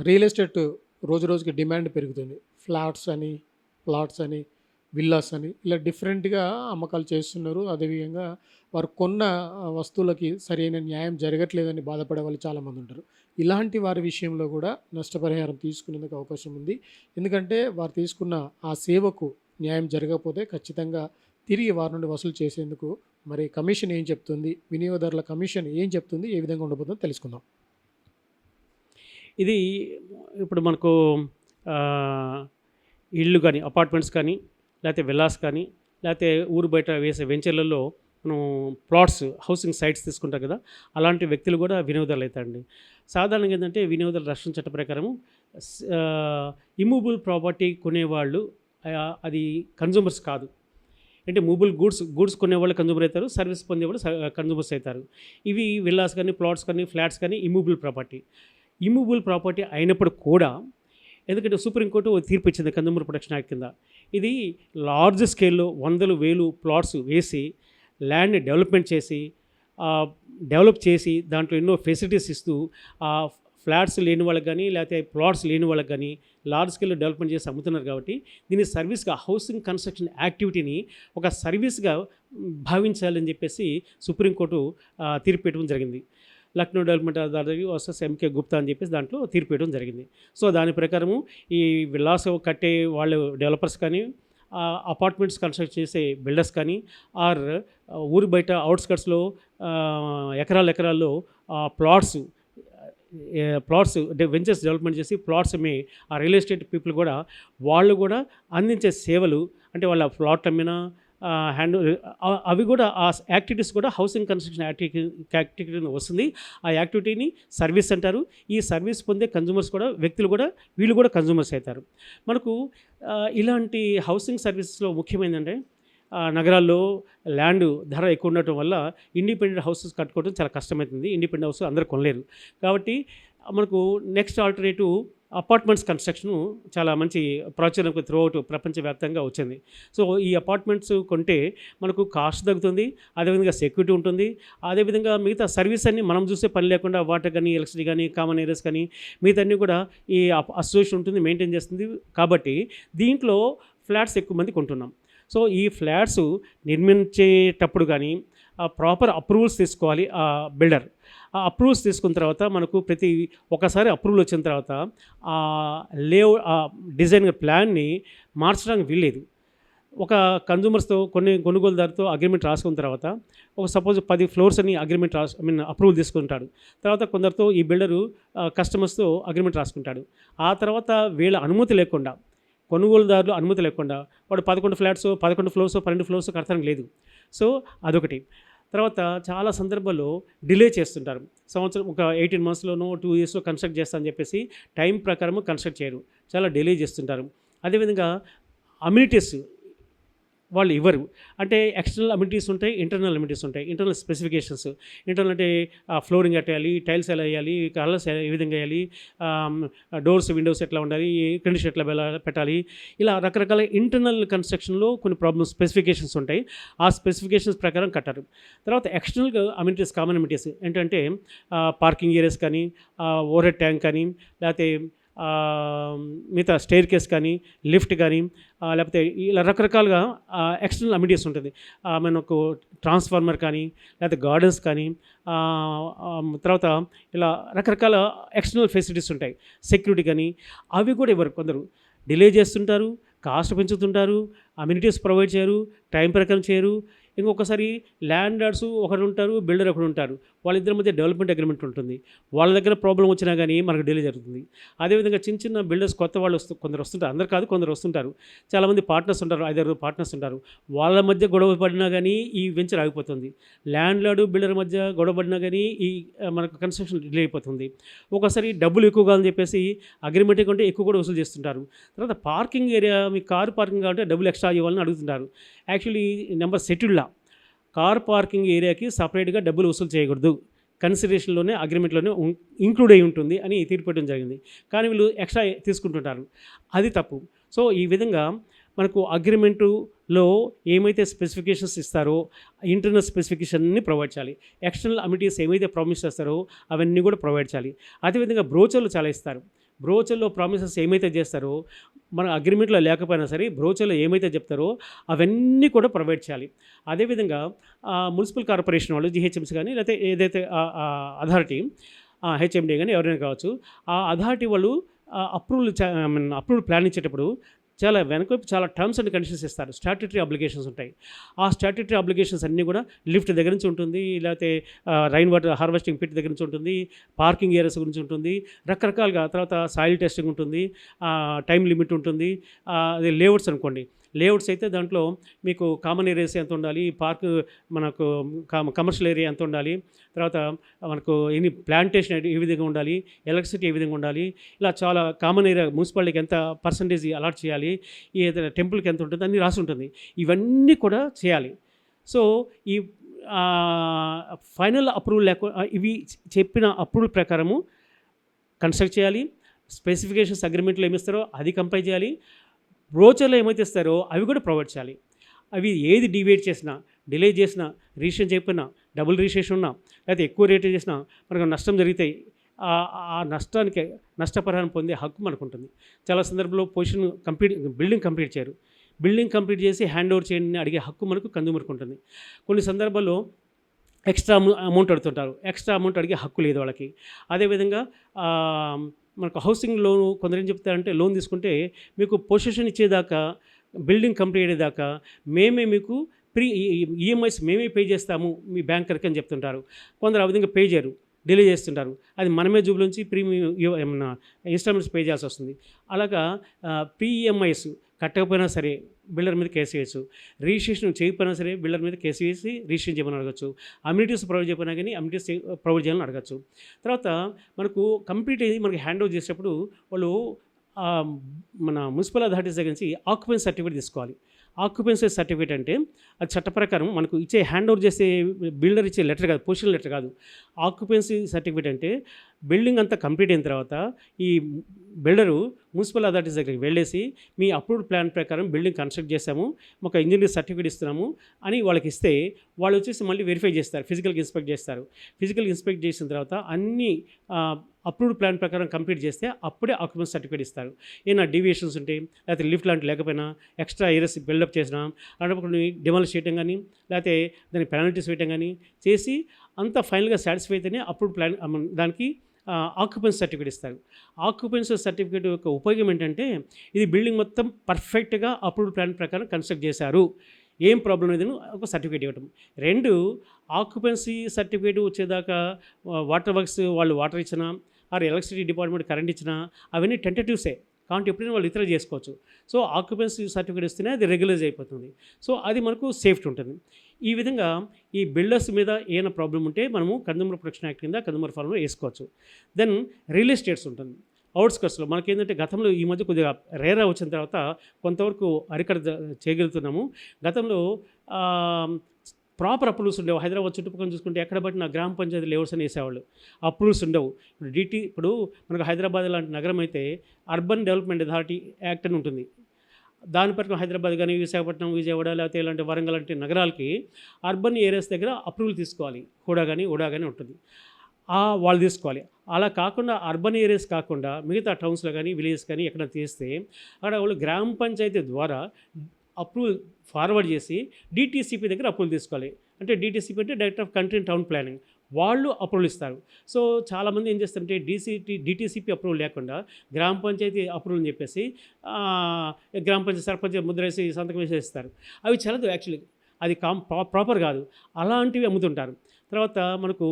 Real estate రోజు రోజుకి demand పెరుగుతుంది. ఫ్లాట్స్ అని, ప్లాట్స్ అని, విల్లాస్ అని ఇలా డిఫరెంట్‌గా అమ్మకాలు చేస్తున్నారు. అదేవిధంగా వారు కొన్న వస్తువులకి సరైన న్యాయం జరగట్లేదని బాధపడే వాళ్ళు చాలామందుంటారు. ఇలాంటి వారి విషయంలో గూడా నష్టపరిహారం తీసుకునేందుకు అవకాశం ఉంది. ఎందుకంటే వారు తీసుకున్న ఆ సేవకు న్యాయం జరగకపోతే ఖచ్చితంగా తిరిగి వారి నుండి వసూలు చేసేందుకు మరి కమిషన్ ఏం చెప్తుంది? వినియోగదారుల కమిషన్ ఏం చెప్తుంది? ఏ విధంగా ఉండబోతుందో తెలుసుకుందాం. ఇది ఇప్పుడు మనకు ఆహ్, ఇళ్ళు గాని, అపార్ట్మెంట్స్ కానీ, లేతే విల్లాస్ కానీ, లేతే ఊరు బయట వేసే వెంచర్‌లలో మనం ప్లాట్స్, హౌసింగ్ సైట్స్ తీసుకుంటాం కదా! అలాంటి వ్యక్తులు కూడా వినియోగదారులు అయితారండి. సాధారణంగా ఏందంటే వినియోగదారుల రక్షణ చట్ట ప్రకారం స్ ఆహ్, ఇమ్మూవబుల్ ప్రాపర్టీ కొనేవాళ్ళు అది కన్జ్యూమర్స్ కాదు. అంటే మూవబుల్ గూడ్స్ కొనేవాళ్ళు కన్జ్యూమర్ అవుతారు. సర్వీస్ పొందేవాళ్ళు కన్జ్యూమర్స్ అవుతారు. ఇవి విల్లాస్ కానీ, ప్లాట్స్ కానీ, ఫ్లాట్స్ కానీ ఇమ్మూవబుల్ ప్రాపర్టీ. ఇమ్మూవబుల్ ప్రాపర్టీ అయినప్పుడు కూడా ఎందుకంటే సుప్రీంకోర్టు ఓ తీర్పు ఇచ్చింది కన్జ్యూమర్ ప్రొటెక్షన్ యాక్ట్ కింద. ఇది లార్జ్ స్కేల్‌లో వందలు, వేలు ప్లాట్స్ వేసి ల్యాండ్‌ని డెవలప్‌మెంట్ చేసి డెవలప్ చేసి దాంట్లో ఎన్నో ఫెసిలిటీస్ ఇస్తూ ఫ్లాట్స్ లేని వాళ్ళకి గానీ, లేకపోతే ప్లాట్స్ లేని వాళ్ళకి గానీ లార్జ్ స్కేల్‌లో డెవలప్‌మెంట్ చేసి అమ్ముతున్నారు కాబట్టి దీన్ని సర్వీస్‌గా హౌసింగ్ కన్‌స్ట్రక్షన్ యాక్టివిటీని ఒక సర్వీస్‌గా భావించాలని చెప్పేసి సుప్రీంకోర్టు తీర్పు ఇవ్వడం జరిగింది. Lucknow development authority versus MK Gupta అని చెప్పేసి దాంట్లో తీర్పు ఇవ్వడం జరిగింది. సో దాని ప్రకారము ఈ విల్లాస్ కట్టే వాళ్ళు డెవలపర్స్ కానీ, అపార్ట్మెంట్స్ కన్స్ట్రక్ట్ చేసే బిల్డర్స్ కానీ, ఆర్ ఊరు బయట ఔట్‌స్కట్స్‌లో ఎకరాల్లో ప్లాట్స్ వెంచర్స్ డెవలప్మెంట్ చేసి ప్లాట్స్ అమ్మే ఆ రియల్ ఎస్టేట్ పీపుల్ కూడా వాళ్ళు కూడా అందించే సేవలు అంటే వాళ్ళ ప్లాట్ అమ్మినా అవి కూడా ఆ యాక్టివిటీస్ కూడా హౌసింగ్ కన్స్ట్రక్షన్ యాక్టివిటీ వస్తుంది. ఆ యాక్టివిటీని సర్వీస్ అంటారు. ఈ సర్వీస్ పొందే కన్జ్యూమర్స్ కూడా వ్యక్తులు కూడా వీళ్ళు కూడా కన్జ్యూమర్స్ అవుతారు. మనకు ఇలాంటి హౌసింగ్ సర్వీసెస్లో ముఖ్యమైనదంటే నగరాల్లో ల్యాండ్ ధర ఎక్కువ ఉండటం వల్ల ఇండిపెండెంట్ హౌసెస్ కట్టుకోవడం చాలా కష్టమవుతుంది. ఇండిపెండెంట్ హౌస్ అందరూ కొనలేరు. కాబట్టి మనకు నెక్స్ట్ ఆల్టర్నేటివ్ అపార్ట్మెంట్స్ కన్స్ట్రక్షను చాలా మంచి ప్రాచుర్యంకు త్రూఅవుట్ ప్రపంచవ్యాప్తంగా వచ్చింది. సో ఈ అపార్ట్మెంట్స్ కొంటే మనకు కాస్ట్ తగ్గుతుంది, అదేవిధంగా సెక్యూరిటీ ఉంటుంది, అదేవిధంగా మిగతా సర్వీస్ అన్నీ మనం చూసే పని లేకుండా వాటర్ కానీ, ఎలక్ట్రిసిటీ కానీ, కామన్ ఏరియాస్ కానీ మిగతా అన్నీ కూడా ఈ అసోసియేషన్ ఉంటుంది, మెయింటైన్ చేస్తుంది. కాబట్టి దీంట్లో ఫ్లాట్స్ ఎక్కువ మంది కొంటున్నాం. సో ఈ ఫ్లాట్స్ నిర్మించేటప్పుడు కానీ ప్రాపర్ అప్రూవల్స్ తీసుకోవాలి బిల్డర్. ఆ అప్రూవల్స్ తీసుకున్న తర్వాత మనకు ఒకసారి అప్రూవల్ వచ్చిన తర్వాత డిజైన్ ప్లాన్ని మార్చడానికి వీల్లేదు. ఒక కన్జ్యూమర్స్తో కొనుగోలుదారుతో అగ్రిమెంట్ రాసుకున్న తర్వాత సపోజ్ 10 ఫ్లోర్స్ అని అగ్రిమెంట్ అప్రూవల్ తీసుకుంటాడు. తర్వాత కొందరితో ఈ బిల్డరు కస్టమర్స్తో అగ్రిమెంట్ రాసుకుంటాడు. ఆ తర్వాత వీళ్ళ అనుమతి లేకుండా కొనుగోలుదారులు అనుమతి లేకుండా వాడు 11 ఫ్లాట్స్, 11 ఫ్లోర్స్, 12 ఫ్లోర్స్ కడతానికి లేదు. సో అదొకటి. తర్వాత చాలా సందర్భాల్లో డిలే చేస్తుంటారు. సంవత్సరం ఒక 18 మంత్స్‌లోనో 2 ఇయర్స్‌లో కన్స్ట్రక్ట్ చేస్తా అని చెప్పేసి టైం ప్రకారము కన్స్ట్రక్ట్ చేయరు. చాలా డిలే చేస్తుంటారు. అదేవిధంగా అమ్యూనిటీస్ వాళ్ళు ఇవ్వరు. అంటే ఎక్స్టర్నల్ అమ్యూనిటీస్ ఉంటాయి, ఇంటర్నల్ అమ్యూనిటీస్ ఉంటాయి. ఇంటర్నల్ స్పెసిఫికేషన్స్ ఇంటర్నల్ అంటే ఫ్లోరింగ్ ఎట్లా వేయాలి, టైల్స్ ఎలా వేయాలి, కలర్స్ ఏ విధంగా వేయాలి, డోర్స్ విండోస్ ఎట్లా ఉండాలి, కండిషన్ ఎట్లా పెట్టాలి, ఇలా రకరకాల ఇంటర్నల్ కన్స్ట్రక్షన్లో కొన్ని ప్రాబ్లమ్స్ స్పెసిఫికేషన్స్ ఉంటాయి. ఆ స్పెసిఫికేషన్స్ ప్రకారం కట్టారు. తర్వాత ఎక్స్టర్నల్ అమ్యూనిటీస్, కామన్ అమ్యూనిటీస్ ఏంటంటే పార్కింగ్ ఏరియాస్ కానీ, ఓవర్ హెడ్ ట్యాంక్ కానీ, లేకపోతే మిగతా స్టెయిర్ కేస్ కానీ, లిఫ్ట్ కానీ, లేకపోతే ఇలా రకరకాలుగా ఎక్స్టర్నల్ అమ్యూనిటీస్ ఉంటుంది. మనకు ట్రాన్స్ఫార్మర్ కానీ, లేకపోతే గార్డెన్స్ కానీ, తర్వాత ఇలా రకరకాల ఎక్స్టర్నల్ ఫెసిలిటీస్ ఉంటాయి. సెక్యూరిటీ కానీ అవి కూడా ఇవ్వరు. కొందరు డిలే చేస్తుంటారు, కాస్ట్ పెంచుతుంటారు, అమ్యూనిటీస్ ప్రొవైడ్ చేయరు, టైం ప్రకారం చేయరు. ఇంకొకసారి ల్యాండ్ లార్డ్స్ ఒకరు ఉంటారు, బిల్డర్ ఒకరు ఉంటారు. వాళ్ళిద్దరి మధ్య డెవలప్మెంట్ అగ్రిమెంట్ ఉంటుంది. వాళ్ళ దగ్గర ప్రాబ్లం వచ్చినా కానీ మనకు డిలే జరుగుతుంది. అదేవిధంగా చిన్న చిన్న బిల్డర్స్ కొత్త వాళ్ళు కొందరు వస్తుంటారు. అందరు కాదు, కొందరు వస్తుంటారు. చాలామంది పార్ట్నర్స్ ఉంటారు, 5-6 పార్ట్నర్స్ ఉంటారు. వాళ్ళ మధ్య గొడవ పడినా కానీ ఈ వెంచర్ ఆగిపోతుంది. ల్యాండ్ లార్డు బిల్డర్ మధ్య గొడవ పడినా కానీ మనకు కన్స్ట్రక్షన్ డిలే అయిపోతుంది. ఒకసారి డబ్బులు ఎక్కువగా అని చెప్పేసి అగ్రిమెంట్ కంటే ఎక్కువ కూడా వసూలు చేస్తుంటారు. తర్వాత పార్కింగ్ ఏరియా, మీ కారు పార్కింగ్ కావాలంటే డబ్బులు ఎక్స్ట్రా ఇవ్వాలని అడుగుతుంటారు. యాక్చువల్లీ నెంబర్ సెటిల్లా కార్ పార్కింగ్ ఏరియాకి సపరేట్గా డబ్బులు వసూలు చేయకూడదు, కన్సిడరేషన్లోనే అగ్రిమెంట్లోనే ఇంక్లూడ్ అయి ఉంటుంది అని తీర్పివ్వడం జరిగింది. కానీ వీళ్ళు ఎక్స్ట్రా తీసుకుంటుంటారు. అది తప్పు. సో ఈ విధంగా మనకు అగ్రిమెంటులో ఏమైతే స్పెసిఫికేషన్స్ ఇస్తారో ఇంటర్నల్ స్పెసిఫికేషన్ని ప్రొవైడ్ చేయాలి. ఎక్స్టర్నల్ అమ్యూనిటీస్ ఏమైతే ప్రామిస్ చేస్తారో అవన్నీ కూడా ప్రొవైడ్ చేయాలి. అదేవిధంగా బ్రోచర్లు చాలా ఇస్తారు. బ్రోచర్లో ప్రామిసెస్ ఏమైతే చేస్తారో మన అగ్రిమెంట్లో లేకపోయినా సరే బ్రోచర్లో ఏమైతే చెప్తారో అవన్నీ కూడా ప్రొవైడ్ చేయాలి. అదేవిధంగా మున్సిపల్ కార్పొరేషన్ వాళ్ళు జిహెచ్ఎంసీ కానీ లేకపోతే ఏదైతే అథారిటీ హెచ్ఎండి కానీ ఎవరైనా కావచ్చు, ఆ అథారిటీ వాళ్ళు అప్రూవల్ ప్లాన్ ఇచ్చేటప్పుడు చాలా వెనకవైపు చాలా టర్మ్స్ అండ్ కండిషన్స్ ఇస్తారు. స్టాట్యుటరీ అబ్లిగేషన్స్ ఉంటాయి. ఆ స్టాట్యుటరీ అబ్లిగేషన్స్ అన్నీ కూడా లిఫ్ట్ దగ్గర నుంచి ఉంటుంది, లేకపోతే రైన్ వాటర్ హార్వెస్టింగ్ పిట్ దగ్గర నుంచి ఉంటుంది, పార్కింగ్ ఏరియాస్ గురించి ఉంటుంది, రకరకాలుగా. తర్వాత సాయిల్ టెస్టింగ్ ఉంటుంది, టైం లిమిట్ ఉంటుంది. అది లేఅవుట్స్ అనుకోండి, లేఅవుట్స్ అయితే దాంట్లో మీకు కామన్ ఏరియాస్ ఎంత ఉండాలి, పార్క్ మనకు కమర్షియల్ ఏరియా ఎంత ఉండాలి, తర్వాత మనకు ఎన్ని ప్లాంటేషన్ ఏ విధంగా ఉండాలి, ఎలక్ట్రిసిటీ ఏ విధంగా ఉండాలి, ఇలా చాలా కామన్ ఏరియా మున్సిపాలిటీకి ఎంత పర్సంటేజ్ అలాట్ చేయాలి, ఈ టెంపుల్కి ఎంత ఉంటుంది అన్నీ రాసి ఉంటుంది. ఇవన్నీ కూడా చేయాలి. సో ఈ ఫైనల్ అప్రూవల్ ఇవి చెప్పిన అప్రూవల్ ప్రకారము కన్స్ట్రక్ట్ చేయాలి. స్పెసిఫికేషన్స్ అగ్రిమెంట్లో ఏమి ఇస్తారో అది కంపైల్ చేయాలి. బ్రోచర్లో ఏమైతే ఇస్తారో అవి కూడా ప్రొవైడ్ చేయాలి. అవి ఏది డివేట్ చేసినా, డిలే చేసినా, రిజిస్ట్రేషన్ చేయకపోయినా, డబుల్ రిజిస్ట్రేషన్ ఉన్నా, లేకపోతే ఎక్కువ రేట్ చేసినా మనకు నష్టం జరిగితే ఆ నష్టానికి నష్టపరిహారం పొందే హక్కు మనకు ఉంటుంది. చాలా సందర్భంలో బిల్డింగ్ కంప్లీట్ చేయరు. బిల్డింగ్ కంప్లీట్ చేసి హ్యాండ్ ఓవర్ చేయండి అడిగే హక్కు మనకు కన్జ్యూమర్కి ఉంటుంది. కొన్ని సందర్భాల్లో ఎక్స్ట్రా అమౌంట్ అడుగుతుంటారు. ఎక్స్ట్రా అమౌంట్ అడిగే హక్కు లేదు వాళ్ళకి. అదేవిధంగా మనకు హౌసింగ్ లోను కొందరు ఏం చెప్తారంటే, లోన్ తీసుకుంటే మీకు పొజిషన్ ఇచ్చేదాకా, బిల్డింగ్ కంప్లీట్ అయ్యేదాకా మేమే మీకు ఈఎంఐస్ మేమే పే చేస్తాము మీ బ్యాంకర్కి అని చెప్తుంటారు. కొందరు ఆ విధంగా పే చేయరు, డిలే చేస్తుంటారు. అది మనమే జూబుల నుంచి ఏమన్నా ఇన్స్టాల్మెంట్స్ పే చేయాల్సి వస్తుంది. అలాగా ఈఎంఐస్ కట్టకపోయినా సరే బిల్డర్ మీద కేసు వేయచ్చు. రిజిస్ట్రేషన్ చేయకపోయినా సరే బిల్డర్ మీద కేసు వేసి రిజిస్ట్రేషన్ చేయమని అడగచ్చు. అమ్యూనిటీస్ ప్రొవైడ్ చేయకపోయినా కానీ అమ్యూనిటీస్ ప్రొవైడ్ చేయాలని అడగచ్చు. తర్వాత మనకు కంప్లీట్ అయ్యి మనకి హ్యాండ్ ఓవర్ చేసేటప్పుడు వాళ్ళు మన మున్సిపల్ అథారిటీస్ దగ్గర నుంచి ఆక్యుపెన్సీ సర్టిఫికేట్ తీసుకోవాలి. ఆక్యుపెన్సీ సర్టిఫికేట్ అంటే అది చట్ట ప్రకారం మనకు ఇచ్చే హ్యాండ్ ఓవర్ చేసే బిల్డర్ ఇచ్చే లెటర్ కాదు, పొజిషన్ లెటర్ కాదు. ఆక్యుపెన్సీ సర్టిఫికేట్ అంటే బిల్డింగ్ అంతా కంప్లీట్ అయిన తర్వాత ఈ బిల్డరు మున్సిపల్ అథారిటీస్ దగ్గరికి వెళ్ళేసి మీ అప్రూవ్డ్ ప్లాన్ ప్రకారం బిల్డింగ్ కన్స్ట్రక్ట్ చేసాము, ఒక ఇంజనీర్ సర్టిఫికేట్ ఇస్తున్నాము అని వాళ్ళకి ఇస్తే వాళ్ళు వచ్చేసి మళ్ళీ వెరిఫై చేస్తారు, ఫిజికల్గా ఇన్స్పెక్ట్ చేస్తారు. ఫిజికల్గా ఇన్స్పెక్ట్ చేసిన తర్వాత అన్ని అప్రూవ్డ్ ప్లాన్ ప్రకారం కంప్లీట్ చేస్తే అప్పుడే ఆక్యుపెన్సీ సర్టిఫికేట్ ఇస్తారు. ఏమైనా డీవియేషన్స్ ఉంటే, లేకపోతే లిఫ్ట్ లాంటి లేకపోయినా, ఎక్స్ట్రా ఏరియాస్ బిల్డప్ చేసినా, అలాంటి డిమాలిష్ చేయడం కానీ, లేకపోతే దానికి పెనాల్టీస్ వేయడం కానీ చేసి అంతా ఫైనల్గా సాటిస్ఫై అయితేనే అప్రూవ్డ్ ప్లాన్ దానికి ఆక్యుపెన్సీ సర్టిఫికేట్ ఇస్తారు. ఆక్యుపెన్సీ సర్టిఫికేట్ యొక్క ఉపయోగం ఏంటంటే, ఇది బిల్డింగ్ మొత్తం పర్ఫెక్ట్గా అప్రూవ్డ్ ప్లాన్ ప్రకారం కన్స్ట్రక్ట్ చేశారు, ఏం ప్రాబ్లం లేదని ఒక సర్టిఫికేట్ ఇవ్వడం. రెండు, ఆక్యుపెన్సీ సర్టిఫికేట్ వచ్చేదాకా వాటర్ వర్క్స్ వాళ్ళు వాటర్ ఇచ్చినా, ఆర్ ఎలక్ట్రిసిటీ డిపార్ట్మెంట్ కరెంట్ ఇచ్చినా అవన్నీ టెంటేటివ్సే, కాబట్టి ఎప్పుడైనా వాళ్ళు ఇతర చేసుకోవచ్చు. సో ఆక్యుపెన్సీ సర్టిఫికేట్ ఇస్తేనే అది రెగ్యులైజ్ అయిపోతుంది. సో అది మనకు సేఫ్టీ ఉంటుంది. ఈ విధంగా ఈ బిల్డర్స్ మీద ఏమైనా ప్రాబ్లం ఉంటే మనము కన్జ్యూమర్ ప్రొటెక్షన్ యాక్ట్ కింద కన్జ్యూమర్ ఫారంలో వేసుకోవచ్చు. దెన్ రియల్ ఎస్టేట్స్ ఉంటుంది. అవుట్స్కట్స్లో మనకేంటంటే గతంలో ఈ మధ్య కొద్దిగా రేరా వచ్చిన తర్వాత కొంతవరకు చేయగలుగుతున్నాము. గతంలో ప్రాపర్ అప్రూవల్స్ ఉండేవి. హైదరాబాద్ చుట్టుపక్కల చూసుకుంటే ఎక్కడ పట్టిన గ్రామ పంచాయతీ లేఅవుట్స్ అని వేసేవాళ్ళు, అప్రూవల్స్ ఉండవు. ఇప్పుడు మనకు హైదరాబాద్ లాంటి నగరం అయితే అర్బన్ డెవలప్మెంట్ అథారిటీ యాక్ట్ అని ఉంటుంది. దాని ప్రకారం హైదరాబాద్ కానీ, విశాఖపట్నం, విజయవాడ, లేకపోతే ఇలాంటి వరంగల్ లాంటి నగరాలకి అర్బన్ ఏరియాస్ దగ్గర అప్రూవల్ తీసుకోవాలి. హుడా కానీ ఉంటుంది, వాళ్ళు తీసుకోవాలి. అలా కాకుండా అర్బన్ ఏరియాస్ కాకుండా మిగతా టౌన్స్లో కానీ, విలేజెస్ కానీ ఎక్కడ తీస్తే అక్కడ వాళ్ళు గ్రామ పంచాయతీ ద్వారా అప్రూవల్ ఫార్వర్డ్ చేసి డిటీసీపీ దగ్గర అప్రూవల్ తీసుకోవాలి. అంటే డిటీసీపీ అంటే director of country and town planning, వాళ్ళు అప్రూవల్ ఇస్తారు. సో చాలామంది ఏం చేస్తారంటే డిటీసీపీ అప్రూవల్ లేకుండా గ్రామ పంచాయతీ అప్రూవల్ అని చెప్పేసి గ్రామ పంచాయతీ సర్పంచ్ ముద్ర వేసి సంతకం వేసేస్తారు. అవి చల్లదు, యాక్చువల్లీ అది ప్రాపర్ కాదు. అలాంటివి అమ్ముతుంటారు. తర్వాత మనకు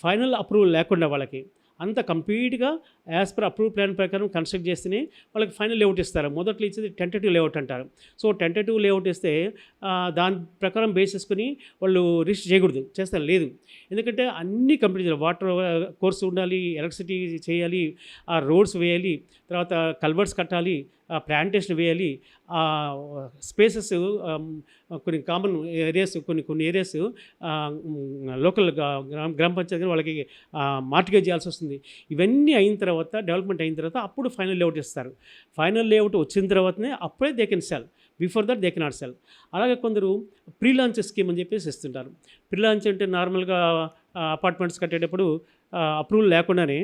ఫైనల్ అప్రూవల్ లేకుండా వాళ్ళకి అంత కంప్లీట్గా యాజ్ పర్ అప్రూవ్ ప్లాన్ ప్రకారం కన్స్ట్రక్ట్ చేస్తేనే వాళ్ళకి ఫైనల్ లేఅవుట్ ఇస్తారు. మొదట్లో ఇచ్చేది టెంటేటివ్ లేఅవుట్ అంటారు. సో టెంటేటివ్ లేఅవుట్ ఇస్తే దాని ప్రకారం బేస్ చేసుకుని వాళ్ళు రిజిస్టర్ చేయకూడదు, చేస్తారు లేదు. ఎందుకంటే అన్నీ కంప్లీట్ చేయాలి. వాటర్ కోర్స్ ఉండాలి, ఎలక్ట్రిసిటీ చేయాలి, ఆ రోడ్స్ వేయాలి, తర్వాత కల్వర్ట్స్ కట్టాలి, ప్లాంటేషన్ వేయాలి, స్పేసెస్ కొన్ని కామన్ ఏరియాస్ కొన్ని ఏరియాస్ లోకల్ గ్రామ పంచాయతీ వాళ్ళకి మార్టిగేజ్ చేయాల్సి వస్తుంది. ఇవన్నీ అయిన తర్వాత డెవలప్మెంట్ అయిన తర్వాత అప్పుడు ఫైనల్ లేఅవుట్ ఇస్తారు. ఫైనల్ లేఅవుట్ వచ్చిన తర్వాతనే అప్పుడే they can sell, before that they cannot cell. అలాగే కొందరు ప్రీ లాంచ్ స్కీమ్ అని చెప్పేసి ఇస్తుంటారు. ప్రీ లాంచ్ అంటే నార్మల్గా అపార్ట్మెంట్స్ కట్టేటప్పుడు అప్రూవల్ లేకుండానే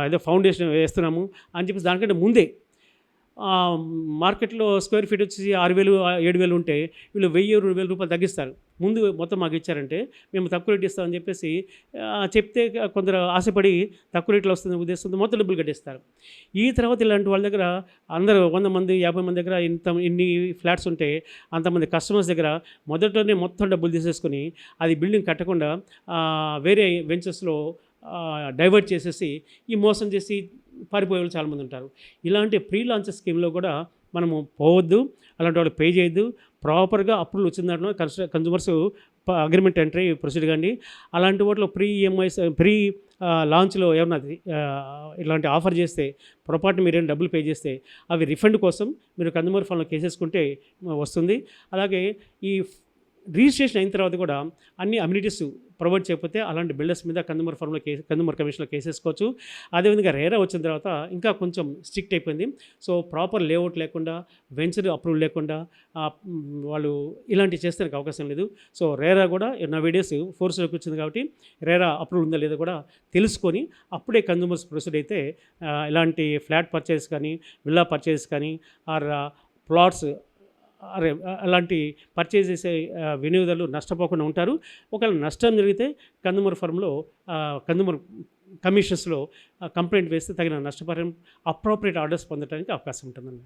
ఏదో ఫౌండేషన్ వేస్తున్నాము అని చెప్పేసి దానికంటే ముందే మార్కెట్లో స్క్వేర్ ఫీట్ వచ్చేసి 6,000 7,000 ఉంటే వీళ్ళు 1,000 2,000 రూపాయలు తగ్గిస్తారు. ముందు మొత్తం మాకు ఇచ్చారంటే మేము తక్కువ రేట్ ఇస్తామని చెప్పేసి చెప్తే కొందరు ఆశపడి తక్కువ రేట్లో వస్తుంది ఉద్దేశంతో మొత్తం డబ్బులు కట్టేస్తారు. ఈ తర్వాత ఇలాంటి వాళ్ళ దగ్గర అందరూ 100 మంది 50 మంది దగ్గర ఇన్ని ఫ్లాట్స్ ఉంటే అంతమంది కస్టమర్స్ దగ్గర మొదట్లోనే మొత్తం డబ్బులు తీసేసుకొని అది బిల్డింగ్ కట్టకుండా వేరే వెంచర్స్లో డైవర్ట్ చేసేసి ఈ మోసం చేసి పారిపోయే వాళ్ళు చాలామంది ఉంటారు. ఇలాంటి ప్రీ లాంచ్ స్కీమ్లో కూడా మనము పోవద్దు, అలాంటి వాళ్ళు పే చేయొద్దు. ప్రాపర్గా అప్రూవల్ వచ్చిన దాంట్లో కన్జ్యూమర్స్ అగ్రిమెంట్ ఎంట్రీ ప్రొసీడ్ కండి. అలాంటి వాటిలో ప్రీ ఈఎంఐస్ ప్రీ లాంచ్లో ఏమన్నా ఇలాంటి ఆఫర్ చేస్తే పొరపాటున మీరేం డబ్బులు పే చేస్తే అవి రిఫండ్ కోసం మీరు కన్జ్యూమర్ ఫండ్లో కేసేసుకుంటే వస్తుంది. అలాగే ఈ రిజిస్ట్రేషన్ అయిన తర్వాత కూడా అన్ని అమ్యూనిటీస్ ప్రొవైడ్ చేయకపోతే అలాంటి బిల్డర్స్ మీద కన్జ్యూమర్ కమిషన్లో కేసేసుకోవచ్చు. అదేవిధంగా రేరా వచ్చిన తర్వాత ఇంకా కొంచెం స్ట్రిక్ట్ అయిపోయింది. సో ప్రాపర్ లేఅవుట్ లేకుండా వెంచర్ అప్రూవల్ లేకుండా వాళ్ళు ఇలాంటివి చేస్తానికి అవకాశం లేదు. సో రేరా కూడా నా వీడియోస్ ఫోర్స్లోకి వచ్చింది కాబట్టి రేరా అప్రూవల్ ఉందా లేదా కూడా తెలుసుకొని అప్పుడే కన్జ్యూమర్స్ ప్రొసీడ్ అయితే ఇలాంటి ఫ్లాట్ పర్చేస్ కానీ విల్లా పర్చేస్ కానీ ఆర్ ప్లాట్స్ అలాంటి పర్చేజ్ చేసే వినియోగదారులు నష్టపోకుండా ఉంటారు. ఒకవేళ నష్టం జరిగితే కన్జ్యూమర్ ఫర్మ్లో కన్జ్యూమర్ కమిషన్స్లో కంప్లైంట్ వేస్తే తగిన నష్టపరిహారం అప్రోప్రియేట్ ఆర్డర్స్ పొందడానికి అవకాశం ఉంటుందండి.